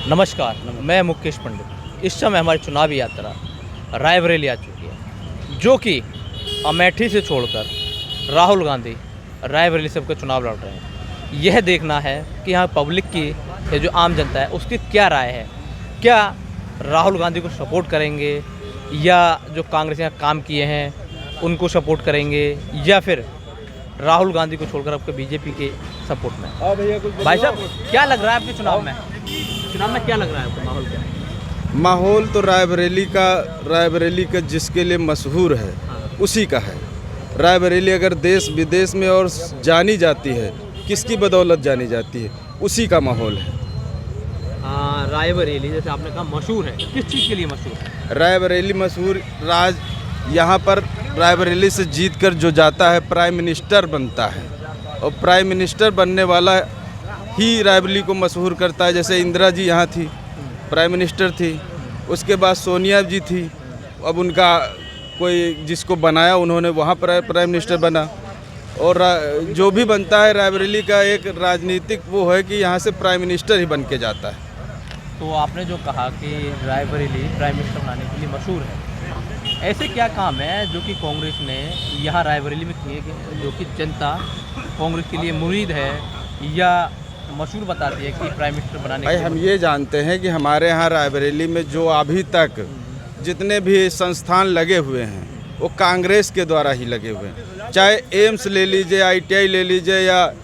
नमस्कार, मैं मुकेश पंडित। इस समय हमारी चुनावी यात्रा रायबरेली आ चुकी है, जो कि अमेठी से छोड़कर राहुल गांधी रायबरेली से होकर चुनाव लड़ रहे हैं। यह देखना है कि यहाँ पब्लिक की ये जो आम जनता है उसकी क्या राय है। क्या राहुल गांधी को सपोर्ट करेंगे या जो कांग्रेस ने काम किए हैं उनको सपोर्ट करेंगे, या फिर राहुल गांधी को छोड़कर आपके बीजेपी के सपोर्ट में। भाई साहब, क्या लग रहा है आपके चुनाव में क्या लग रहा है आपको माहौल क्या है? माहौल तो रायबरेली का जिसके लिए मशहूर है उसी का है। रायबरेली अगर देश विदेश में और जानी जाती है, किसकी बदौलत जानी जाती है, उसी का माहौल है। रायबरेली जैसे आपने कहा मशहूर है, किस चीज़ के लिए मशहूर है? रायबरेली मशहूर यहाँ पर रायबरेली से जीतकर जो जाता है प्राइम मिनिस्टर बनता है, और प्राइम मिनिस्टर बनने वाला ही रायबरेली को मशहूर करता है। जैसे इंदिरा जी यहाँ थी, प्राइम मिनिस्टर थी, उसके बाद सोनिया जी थी, अब उनका कोई जिसको बनाया उन्होंने वहाँ पर प्राइम मिनिस्टर बना। और जो भी बनता है रायबरेली का एक राजनीतिक वो है कि यहाँ से प्राइम मिनिस्टर ही बन के जाता है। तो आपने जो कहा कि रायबरेली प्राइम मिनिस्टर बनाने के लिए मशहूर है, ऐसे क्या काम है जो कि कांग्रेस ने यहाँ रायबरेली में किए गए जो कि जनता कांग्रेस के लिए मुरीद है या मशहूर बताती है कि प्राइम मिनिस्टर बनाने भाई हम ये जानते हैं कि हमारे यहाँ रायबरेली में जो अभी तक जितने भी संस्थान लगे हुए हैं वो कांग्रेस के द्वारा ही लगे हुए हैं। चाहे एम्स ले लीजिए, ITI ले लीजिए, या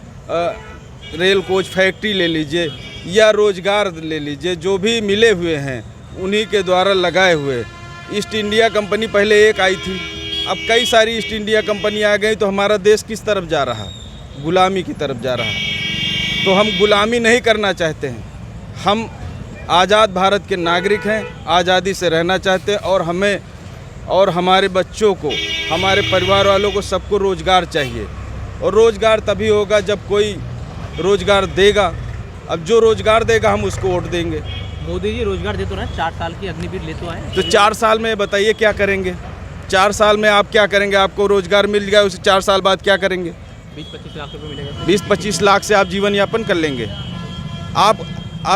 रेल कोच फैक्ट्री ले लीजिए, या रोजगार ले लीजिए, जो भी मिले हुए हैं उन्हीं के द्वारा लगाए हुए। ईस्ट इंडिया कंपनी पहले एक आई थी, अब कई सारी ईस्ट इंडिया कंपनी आ गई, तो हमारा देश किस तरफ जा रहा? गुलामी की तरफ जा रहा है। तो हम गुलामी नहीं करना चाहते हैं, हम आज़ाद भारत के नागरिक हैं, आज़ादी से रहना चाहते हैं, और हमें और हमारे बच्चों को, हमारे परिवार वालों को, सबको रोज़गार चाहिए। और रोज़गार तभी होगा जब कोई रोज़गार देगा। अब जो रोज़गार देगा हम उसको वोट देंगे। मोदी जी रोजगार दे तो रहे हैं, 4 साल की अग्निवीर ले तो आए। तो 4 साल में बताइए क्या करेंगे? 4 साल में आप क्या करेंगे? आपको रोज़गार मिल गया, उसे 4 साल बाद क्या करेंगे? 20-25 लाख रुपये मिलेगा। 20-25 लाख से आप जीवन यापन कर लेंगे? आप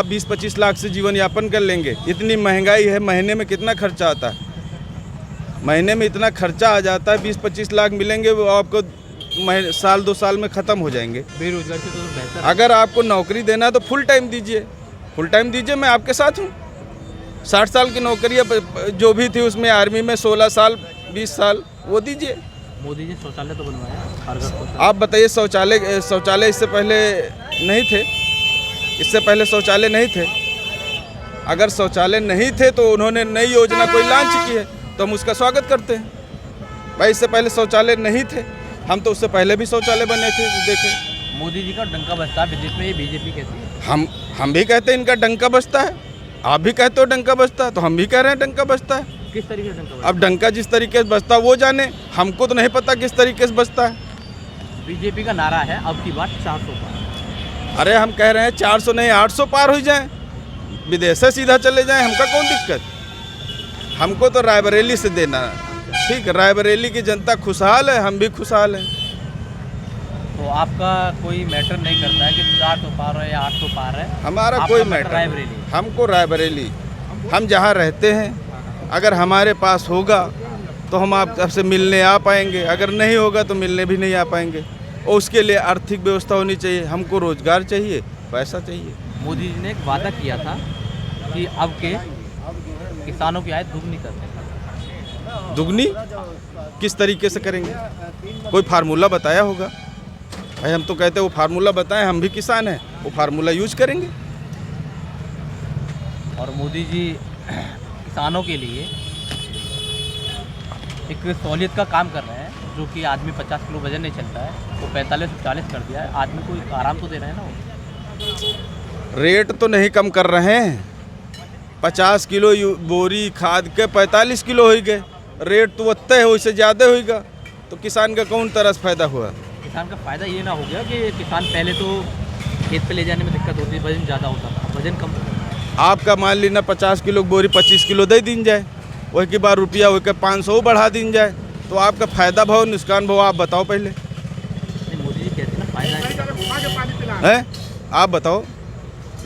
20-25 लाख से जीवन यापन कर लेंगे? इतनी महंगाई है, महीने में कितना खर्चा आता है? महीने में इतना खर्चा आ जाता है, 20-25 लाख मिलेंगे वो आपको साल 2 साल में ख़त्म हो जाएंगे। बेरोजगार से तो बेहतर। अगर आपको नौकरी देना है तो फुल टाइम दीजिए, फुल टाइम दीजिए, मैं आपके साथ हूँ। 60 साल की नौकरी जो भी थी उसमें आर्मी में 16 साल 20 साल वो दीजिए। मोदी जी शौचालय तो बनवाया। आप बताइए, शौचालय इससे पहले नहीं थे? इससे पहले शौचालय नहीं थे? अगर शौचालय नहीं थे तो उन्होंने नई योजना कोई लॉन्च की है तो हम उसका स्वागत करते हैं। भाई इससे पहले शौचालय नहीं थे, हम तो उससे पहले भी शौचालय बने थे, देखे। मोदी जी का डंका बजता है विदेश में, ये बीजेपी कहती है। हम भी कहते हैं इनका डंका बजता है, आप भी कहते हो डंका बजता है, तो हम भी कह रहे हैं डंका बजता है। किस तरीके से डंका बजता है? अब डंका जिस तरीके से बजता है वो जाने, हमको तो नहीं पता किस तरीके से बजता है। बीजेपी का नारा है अब की बार 400 पार। अरे हम कह रहे हैं 400 नहीं 800 पार हो जाए, विदेश से सीधा चले जाएं, हमका कौन दिक्कत? हमको तो रायबरेली से देना है। ठीक है, रायबरेली की जनता खुशहाल है, हम भी खुशहाल हैं। तो आपका कोई मैटर नहीं करता है कि 400 पार है या 800 पार है? हमारा कोई मैटर रायबरेली। हमको रायबरेली, हम जहाँ रहते हैं, अगर हमारे पास होगा तो हम आपसे मिलने आ पाएंगे, अगर नहीं होगा तो मिलने भी नहीं आ पाएंगे। और उसके लिए आर्थिक व्यवस्था होनी चाहिए, हमको रोजगार चाहिए, पैसा चाहिए। मोदी जी ने एक वादा किया था कि अब के किसानों की आय दुगनी कर देंगे। दुगनी किस तरीके से करेंगे? कोई फार्मूला बताया होगा? भाई हम तो कहते हैं वो फार्मूला बताएं, हम भी किसान हैं, वो फार्मूला यूज करेंगे। और मोदी जी किसानों के लिए एक सहूलियत का काम कर रहे हैं, जो कि आदमी 50 किलो वजन नहीं चलता है वो 45 से 40 कर दिया है। आदमी को एक आराम तो दे रहे हैं ना वो। रेट तो नहीं कम कर रहे हैं, 50 किलो बोरी खाद के 45 किलो हो गए, रेट तो उतना है, उससे ज़्यादा होगा, तो किसान का कौन तरस फायदा हुआ? किसान का फ़ायदा ये ना हो गया कि किसान पहले तो खेत पे ले जाने में दिक्कत होती, वजन ज़्यादा होता था, वजन कम होता। आपका मान लीजिए 50 किलो बोरी 25 किलो दे दी जाए, वही के बाद रुपया वही के 500 बढ़ा दी जाए, तो आपका फ़ायदा भाव नुकसान भाव आप बताओ पहले। मोदी जी कहते हैं ना फ़ायदा है, आप बताओ।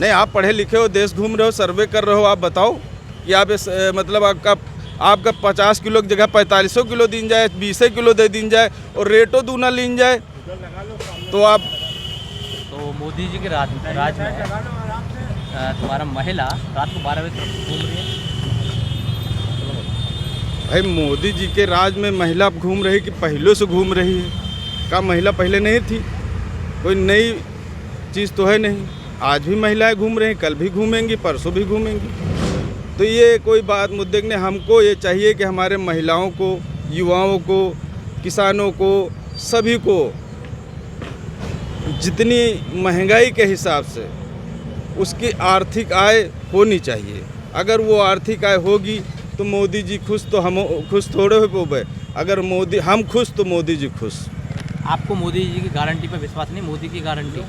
नहीं, आप पढ़े लिखे हो, देश घूम रहे हो, सर्वे कर रहे हो, आप बताओ कि आप मतलब आपका 50 किलो की जगह 4500 किलो दिन जाए, 20 किलो दे दिन जाए और रेटो दूना लीन जाए, तो आप तो मोदी जी के राज में तुम्हारा महिला रात को 12 बजे तक घूम रही है। भाई मोदी जी के राज में महिला घूम रही कि पहले से घूम रही है? क्या महिला पहले नहीं थी? कोई नई चीज़ तो है नहीं। आज भी महिलाएं घूम रही, कल भी घूमेंगी, परसों भी घूमेंगी। तो ये कोई बात मुद्दे नहीं। हमको ये चाहिए कि हमारे महिलाओं को, युवाओं को, किसानों को, सभी को जितनी महंगाई के हिसाब से उसकी आर्थिक आय होनी चाहिए। अगर वो आर्थिक आय होगी तो मोदी जी खुश, तो हम खुश थोड़े हो पाए। अगर हम खुश तो मोदी जी खुश। आपको मोदी जी की गारंटी पे विश्वास नहीं? मोदी की गारंटी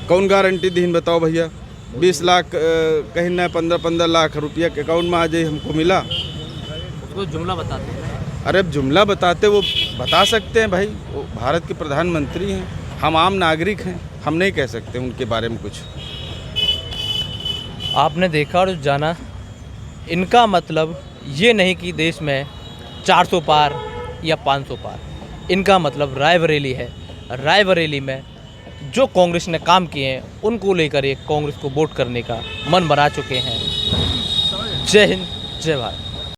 कौन गारंटी दीन बताओ भैया? 20 लाख कहीं ना 15-15 लाख रुपया के अकाउंट में आ जाए, हमको मिला। उसको जुमला बताते हैं। अरे अब जुमला बताते, वो बता सकते हैं भाई, वो भारत के प्रधानमंत्री हैं, हम आम नागरिक हैं, हम नहीं कह सकते उनके बारे में कुछ। आपने देखा और जाना, इनका मतलब ये नहीं कि देश में 400 पार या 500 पार, इनका मतलब रायबरेली है। रायबरेली में जो कांग्रेस ने काम किए हैं उनको लेकर ये कांग्रेस को वोट करने का मन बना चुके हैं। जय हिंद, जय भारत।